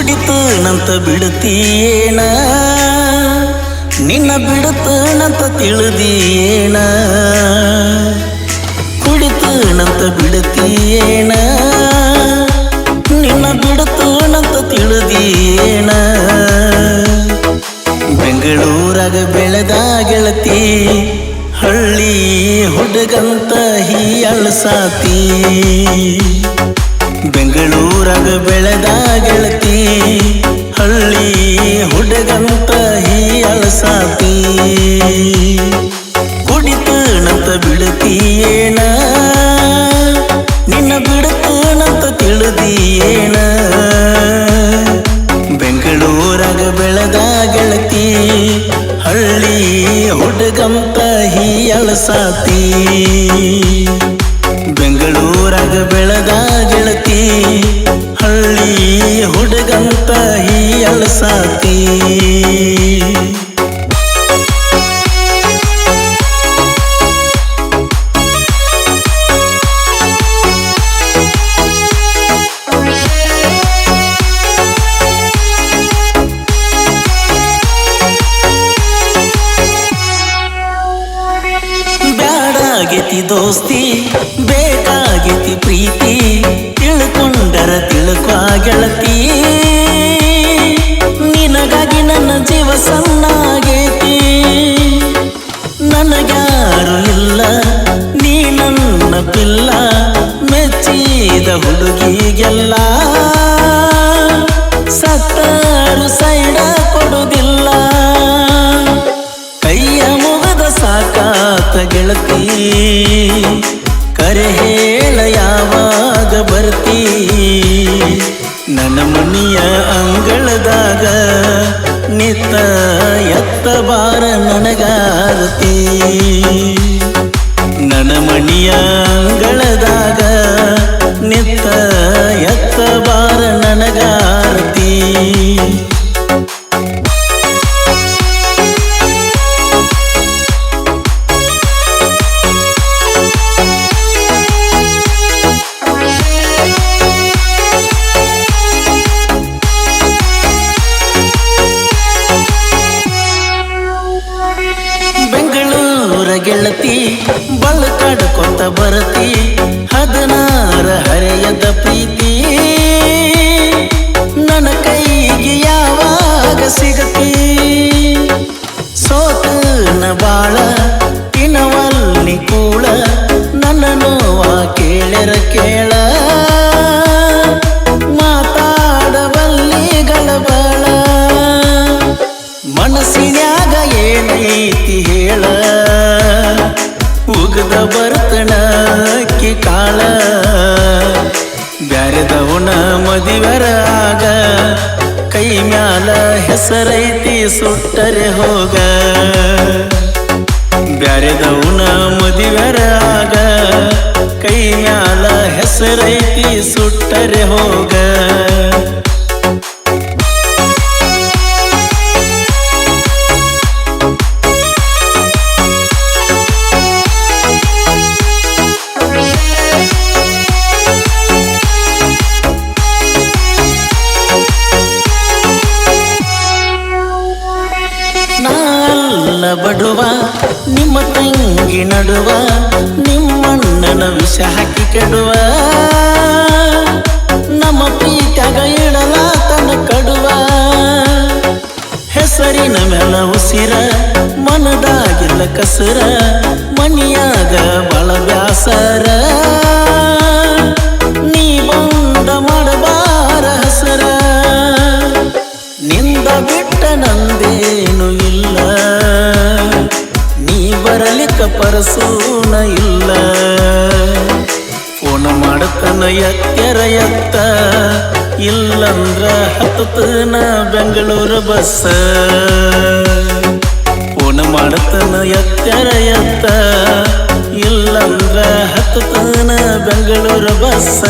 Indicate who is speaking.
Speaker 1: ಕುಡಿತನಂತ ಬಿಡುತ್ತೀಯೇನ ನಿನ್ನ ಬಿಡುತ್ತನಂತ ತಿಳಿದೀಯೇನ ಕುಡಿತನಂತ ಬಿಡುತ್ತೀಯೇನ ನಿನ್ನ ಬಿಡುತ್ತನಂತ ತಿಳಿದೀಯೇನ ಬೆಂಗಳೂರಾಗ ಬೆಳೆದ ಗೆಳತಿ ಹಳ್ಳಿ ಹುಡುಗಂತ ಹೀಯಳಸಾತಿ ಬೆಂಗಳೂರಾಗ ಬೆಳೆದ ಗೆಳತಿ ಹಳ್ಳಿ ಹುಡುಗಂತ ಹೀಯಳಸಾತಿ ಕುಡಿತನಂತ ಬಿಡುತ್ತೀಯೇನ ನಿನ್ನ ಬಿಡುತ್ತನಂತ ತಿಳಿದೀಯೇನ ಬೆಂಗಳೂರಾಗ ಬೆಳೆದ ಗೆಳತಿ ಹಳ್ಳಿ ಹುಡುಗಂತ ಹೀಯಳಸಾತಿ ಬೆಂಗಳೂರಾಗ ಬೆಳೆದ ಗೆಳತಿ ಹಳ್ಳಿ ಹುಡುಗಂತ ಹೀಯಳಸಾತಿ ಬ್ಯಾಡಾಗೈತಿ ದೋಸ್ತಿ ಬೇಕಾಗೈತಿ ಪ್ರೀತಿ ತಿಳ್ಕೊಂಡರ ತಿಳ್ಕೊ ಗೆಳತಿ ನಿನಗಾಗಿ ನನ್ನ ಜೀವ ಸಣ್ಣಾಗೈತಿ ನನಗ್ಯಾರು ಇಲ್ಲ ನೀ ನನ್ನ ಪಿಲ್ಲ ಮೆಚ್ಚಿದ ಹುಡುಗಿಗೆಲ್ಲ ಸತ್ತರು ಸೈಡ ಕೊಡುವುದಿಲ್ಲ ಕೈಯ ಮುಗದ ಸಾಕಾತ ಗೆಳತಿ ಕರೆ ಹೇಳ ಯಾವಾಗ ಬರ್ತೀ ನನ್ನ ಮನಿಯ ಅಂಗಳದಾಗ ನಿತ್ತ ಎತ್ತ ಬಾರ ನನಗಾರತಿ ನನ್ನ ಮನಿಯ ಅಂಗಳದಾಗ ನಿತ್ತ ಎತ್ತ ಬಾರ ನನಗಾರತಿ ಗೆಳತಿ ಬಳಕಾಡ್ಕೊಂತ ಬರತಿ 16 ಹರೆಯದ ಪ್ರೀತಿ ನನ್ನ ಕೈಗೆ ಯಾವಾಗ ಸಿಗತಿ ಸೋತನ ಬಾಳ ತಿನವಲ್ಲಿ ಕೂಳ ನನ್ನ ನೋವ ಕೇಳರ ಕೇಳ ಮಾತಾಡಬಲ್ಲಿ ಗಳಬಳ ಮನಸ್ಸಿನ್ಯಾಗ ಏನೈತಿ ಹೇಳ ಉಗದ ಬರ್ತಣಕ್ಕಿ ಕಾಳ ಬ್ಯಾರೆದವನ ಮದಿವರಾಗ ಕೈ ಮ್ಯಾಲ ಹೆಸರೈತಿ ಸುಟ್ಟರೆ ಹೋಗ ಬ್ಯಾರೆದವನ ಮದಿವರಾಗ ಕೈ ಮ್ಯಾಲ ಹೆಸರೈತಿ ಸುಟ್ಟರೆ ಹೋಗ ನಾಲ್ಲ ಬಡುವ ನಿಮ್ಮ ತಂಗಿ ನಡುವ ನಿಮ್ಮಣ್ಣನ ವಿಷ ಹಾಕಿ ಕೆಡುವ ನಮ್ಮ ಪ್ರೀತ್ಯಾಗ ಇಡಲಾತನ ಕಡುವ ಹೆಸರಿನ ಮೇಲ ಉಸಿರ ಮನದಾಗಿಲ್ಲ ಕಸರ ಮನಿಯಾಗ ಬಳ ಬ್ಯಾಸರ ನೀ ಬಂದ ಮಾಡಬಾರ ಹಸರ ನಿಂದ ಬಿಟ್ಟ ನಂದೇನು ಇಲ್ಲ ನೀ ಬರಲಿಕ್ಕ ಪರಸೂನ ಇಲ್ಲ ಫೋನ್ ಮಾಡತನ ಎತ್ತರ ಎತ್ತ ಇಲ್ಲಂದ್ರ ಹತ್ತನ ಬೆಂಗಳೂರು ಬಸ್ಸ ಫೋನ್ ಮಾಡತನ ಎತ್ತರ ಎತ್ತ ಇಲ್ಲಂದ್ರ ಹತ್ತನ ಬೆಂಗಳೂರು ಬಸ್ಸ